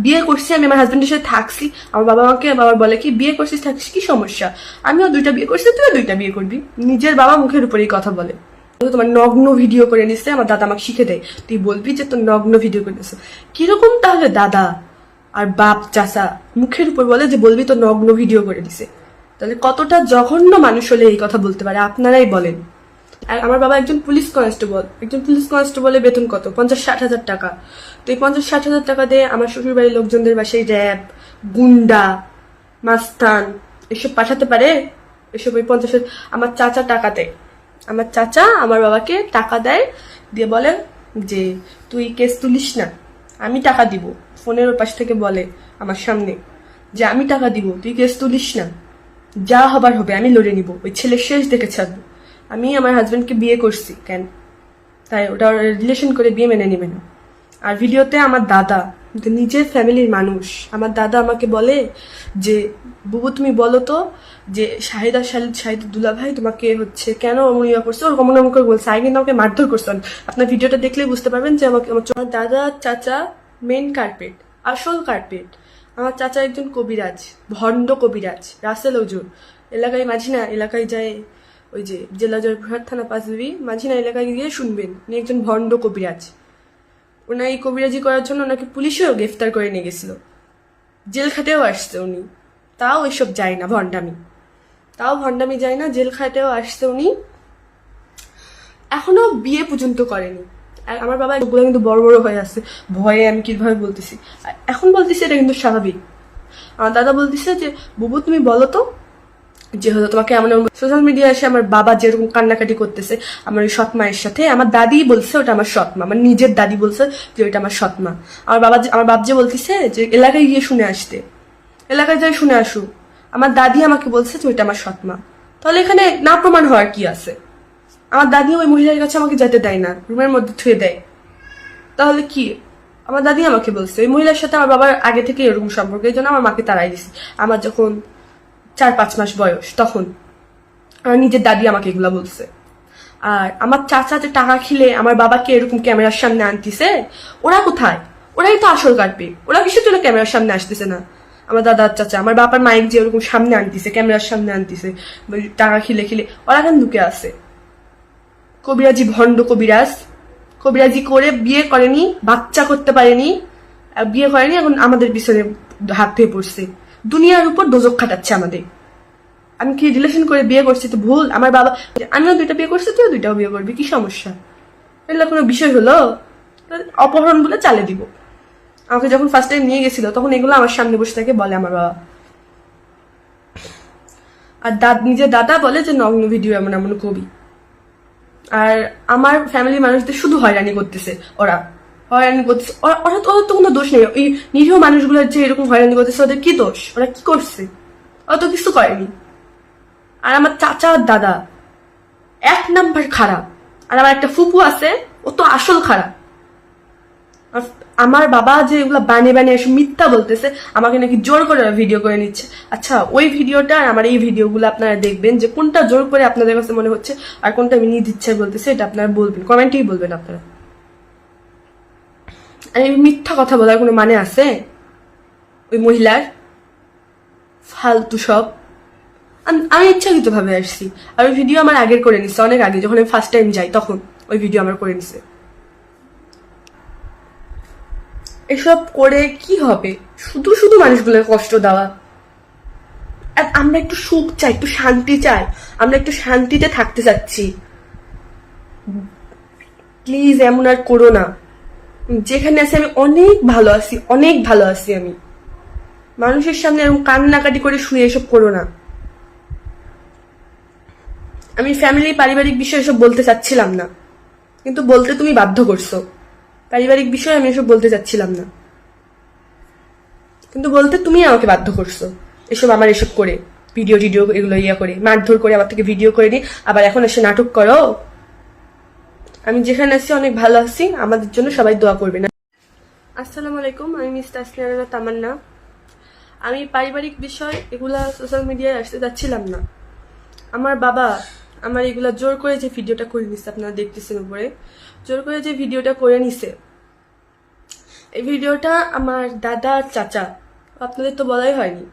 বিয়ে করছি, আমি আমার হাজবেন্ডের সাথে থাকছি, আমার বাবা আমাকে বাবা বলে কি বিয়ে করছিস থাকছিস কি সমস্যা, আমিও 2টা বিয়ে করছি, তুইও 2টা বিয়ে করবি। নিজের বাবা মুখের উপরেই কথা বলে। তোমার নগ্ন ভিডিও করে নিচ্ছে, আমার দাদা আমাকে শিখে দেয়, তুই বলবি যে তোর নগ্ন ভিডিও করে নিচ্ছে। কিরকম তাহলে দাদা আর বাপ চাচা মুখের উপর বলে যে বলবি তোর নগ্ন ভিডিও করে দিছে, তাহলে কতটা জঘন্য মানুষ হলে এই কথা বলতে পারে আপনারাই বলেন। আর আমার বাবা একজন পুলিশ কনস্টেবলের বেতন কত, 50-60 হাজার টাকা। তো এই 50-60 হাজার টাকা দিয়ে আমার শ্বশুর বাড়ির লোকজনদের বাসায় র্যাব, গুন্ডা, মাস্তান এসব পাঠাতে পারে? এসব ওই 50, আমার চাচা টাকা দেয়, আমার চাচা আমার বাবাকে টাকা দেয়, দিয়ে বলে যে তুই কেস তুলিস না, আমি টাকা দিব। ফোনের পাশ থেকে বলে আমার সামনে যে আমি টাকা দিব, তুই কেস তুলিস না, যা হবার হবে, আমি লড়ে নিব, ওই ছেলে শেষ দেখে ছাড়বো। আমি আমার হাজবেন্ডকে বিয়ে করছি কেন, তাই ওটা রিলেশন করে বিয়ে মেনে নেবে না। আর ভিডিওতে আমার দাদা, নিজের ফ্যামিলির মানুষ, আমার দাদা আমাকে বলে যে বুবু তুমি বলো তো যে শাহিদ দুলা ভাই তোমাকে হচ্ছে কেন অমনিয়া করছে, ওর কমন করে বলছে, আগে কিন্তু আমাকে মারধর করছেন। আপনার ভিডিওটা দেখলেই বুঝতে পারবেন যে আমাকে আমার দাদা চাচা মেন কার্পেট, আসল কার্পেট। আমার চাচা একজন কবিরাজ, ভণ্ড কবিরাজ, রাসেল হুজুর। এলাকায় মাঝিনা এলাকায় যায়, ওই যে জেলা জয়পুরহাট থানা পাঁচবি মাঝিনা এলাকায় গিয়ে শুনবেন, উনি একজন ভণ্ড কবিরাজ। ওনার এই কবিরাজি করার জন্য ওনাকে পুলিশেও গ্রেফতার করে নিয়ে গেছিল, জেল খাটেও আসছে উনি, তাও এসব যায় না, ভণ্ডামি যায় না, জেল খাটেও আসছে উনি, এখনো বিয়ে পর্যন্ত করেনি। আর আমার বাবা এগুলো কিন্তু বড় বড় হয়ে আসছে, ভয়ে আমি কিভাবে বলতেছি, এখন বলতেছি এটা কিন্তু স্বাভাবিক। আমার দাদা বলতেছে যে বুবু তুমি বলো তো যে হলো তোমাকে এমন সোশ্যাল মিডিয়া এসে আমার বাবা যেরকম কান্নাকাটি করতেছে আমার ওই সৎ মায়ের সাথে, আমার দাদি বলছে ওটা আমার সৎ মা, আমার নিজের দাদি বলছে যে ওইটা আমার সৎ মা। আমার বাপ যে বলতেছে যে এলাকায় গিয়ে শুনে আসতে, এলাকায় যাই শুনে আসু, আমার দাদি আমাকে বলছে যে ওইটা আমার সৎ মা। তাহলে এখানে না প্রমাণ হওয়ার কি আছে? আমার দাদি ওই মহিলার কাছে আমাকে যেতে দেয় না, রুমের মধ্যে থুয়ে দেয়, তাহলে কি? আমার দাদি আমাকে বলছে ওই মহিলার সাথে আমার বাবার আগে থেকে এরকম সম্পর্ক, এই জন্য আমার মাকে তাড়াই দিছি। আমার যখন 4-5 মাস বয়স তখন আমার নিজের দাদি আমাকে এগুলা বলছে। আর আমার চাচা যে টাকা খিলে আমার বাবাকে এরকম ক্যামেরার সামনে আনতেছে, ওরা কোথায়? ওরাই তো আসল কাটবে, ওরা কিসের জন্য ক্যামেরার সামনে আসতেছে না? আমার দাদার চাচা আমার বাবার মাইক যে ওরকম সামনে আনতেছে, ক্যামেরার সামনে আনতেছে, টাকা খিলে ওরা কেন ঢুকে আছে? কবিরাজি ভণ্ড কবিরাজি করে বিয়ে করেনি, বাচ্চা করতে পারেনি, বিয়ে করেনি, এখন আমাদের পিছনে হাত ধুয়ে পড়ছে, দুনিয়ার উপর দোজক খাটাচ্ছে আমাদের। আমি কি রিলেশন করে বিয়ে করছি তো ভুল? আমার বাবা, আমিও 2টা বিয়ে করছি, তুইও 2টাও বিয়ে করবি, কি সমস্যা? এগুলো কোনো বিষয় হলো? অপহরণ বলে চালে দিব। আমাকে যখন ফার্স্ট টাইম নিয়ে গেছিল তখন এগুলো আমার সামনে বসে থাকে বলে আমার বাবা। আর নিজের দাদা বলে যে নগ্ন ভিডিও এমন এমন কবি। আর আমার ফ্যামিলির মানুষদের শুধু হয়রানি করতেছে, ওরা তো কোনো দোষ নেই। ওই নিরীহ মানুষগুলোর যে এরকম হয়রানি করতেছে, ওদের কি দোষ? ওরা কি করছে? ওরা তো কিছু করেনি। আর আমার চাচা আর দাদা 1 নাম্বার খারাপ। আর আমার একটা ফুপু আছে, ও তো আসল খারাপ। আমার বাবা যে এগুলো বানিয়ে এসে মিথ্যা বলতেছে, আমাকে নাকি জোর করে ভিডিও করে নিচ্ছে। আচ্ছা ওই ভিডিওটা আর আমার এই ভিডিওগুলো আপনারা দেখবেন যে কোনটা জোর করে আপনাদের কাছে মনে হচ্ছে আর কোনটা আমি নিজ ইচ্ছায় বলতেছে, এটা আপনারা বলবেন, কমেন্টেই বলবেন আপনারা। আর এই মিথ্যা কথা বলার কোনো মানে আছে ওই মহিলার? ফালতু সব। আমি ইচ্ছাকৃত ভাবে আসছি। আর ওই ভিডিও আমার আগের করে নিচ্ছে, অনেক আগে, যখন আমি ফার্স্ট টাইম যাই তখন ওই ভিডিও আমার করে নিচ্ছে। এসব করে কি হবে? শুধু শুধু মানুষগুলোকে কষ্ট দেওয়া। আর আমরা একটু সুখ চাই, একটু শান্তি চাই, আমরা একটু শান্তিতে থাকতে চাচ্ছি। প্লিজ এমন আর করো না। যেখানে আছি আমি অনেক ভালো আছি, আমি মানুষের সামনে এরকম কান্নাকাটি করে শুয়ে এসব করো না। আমি ফ্যামিলি পারিবারিক বিষয় এসব বলতে চাচ্ছিলাম না, কিন্তু বলতে তুমি বাধ্য করছো। পারিবারিক বিষয় আমি এসব বলতে চাচ্ছিলাম না, কিন্তু বলতে তুমি আমাকে বাধ্য করছো। আমার এসব করে ভিডিও এগুলো করে মারধর করে আমার থেকে ভিডিও করে নি, আবার এখন এসে নাটক করো। আমি যেখানে আছি অনেক ভালো আছি, আমাদের জন্য সবাই দোয়া করবে না। আসসালামু আলাইকুম, আমি মিস তাসনিয়া তামান্না। আমি পারিবারিক বিষয় এগুলা সোশ্যাল মিডিয়ায় আসতে যাচ্ছিলাম না। আমার বাবা আমার এগুলা জোর করে যে ভিডিওটা করে নিচ্ছে, আপনারা দেখতেছেন উপরে, জোর করে যে ভিডিওটা করে নিছে, এই ভিডিওটা আমার দাদা আর চাচা, আপনাদের তো বলাই হয়নি।